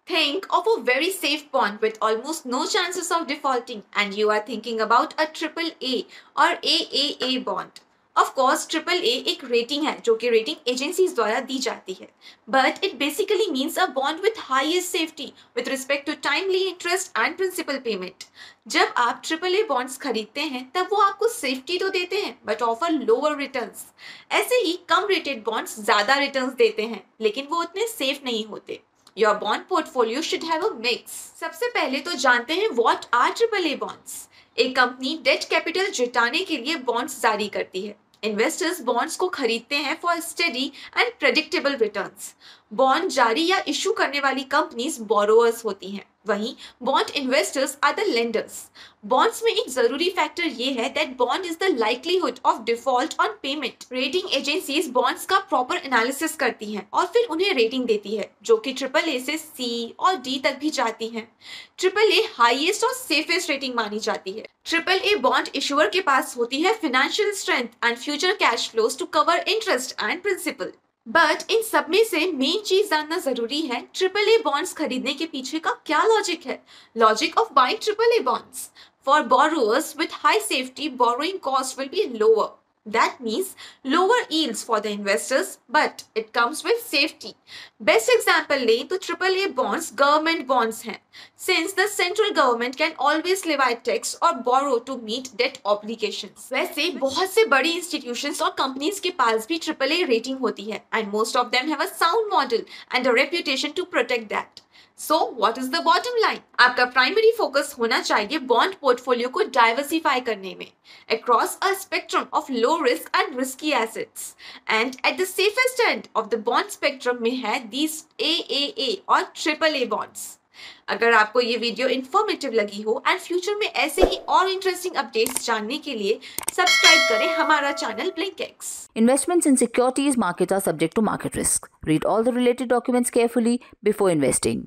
Think of a very safe bond with almost no chances of defaulting, and you are thinking about a triple A or AAA bond. Of course, triple A एक rating है जो कि rating agencies द्वारा दी जाती है, but it basically means a bond with highest safety with respect to timely interest and principal payment. जब आप ट्रिपल ए बॉन्ड्स खरीदते हैं तब वो आपको सेफ्टी तो देते हैं बट ऑफर लोअर रिटर्न्स। ऐसे ही कम रेटेड बॉन्ड्स ज्यादा रिटर्न्स देते हैं लेकिन वो उतने सेफ नहीं होते। Your bond portfolio should have a mix. सबसे पहले तो जानते हैं what are AAA bonds. एक कंपनी डेट कैपिटल जुटाने के लिए बॉन्ड्स जारी करती है। इन्वेस्टर्स बॉन्ड्स को खरीदते हैं for steady and predictable returns. Bond जारी या इशू करने वाली कंपनीज बोरोअर्स होती हैं, वहीं bond investors are the lenders. Bonds में एक जरूरी फैक्टर ये है that bond is the likelihood of default on payment. Rating agencies bonds का प्रॉपर एनालिसिस करती हैं और फिर उन्हें रेटिंग देती है जो कि ट्रिपल ए से सी और डी तक भी जाती हैं। ट्रिपल ए हाईएस्ट और सेफेस्ट रेटिंग मानी जाती है। ट्रिपल ए बॉन्ड इशुअर के पास होती है financial strength and future cash flows to cover interest and principal. But इन सब में से मेन चीज जानना जरूरी है, ट्रिपल ए बॉन्ड्स खरीदने के पीछे का क्या लॉजिक है। Logic of buying triple A bonds for borrowers with high safety, borrowing cost will be lower. That means lower yields for the investors, but it comes with safety. Best example लें तो AAA bonds government bonds हैं, since the central government can always levy tax or borrow to meet debt obligations. वैसे बहुत से बड़ी institutions और companies के पास भी AAA rating होती है, and most of them have a sound model and a reputation to protect that. So what is the bottom line? आपका प्राइमरी फोकस होना चाहिए बॉन्ड पोर्टफोलियो को डाइवर्सिफाई करने में across a spectrum of low risk and risky assets, and at the safest end of the bond spectrum में है these AAA और AAA bonds. अगर आपको ये वीडियो इंफॉर्मेटिव लगी हो एंड फ्यूचर में ऐसे ही और इंटरेस्टिंग अपडेट्स जानने के लिए सब्सक्राइब करें हमारा channel BlinkX. Investments in securities market are subject to market risk. Read all the related documents carefully before investing.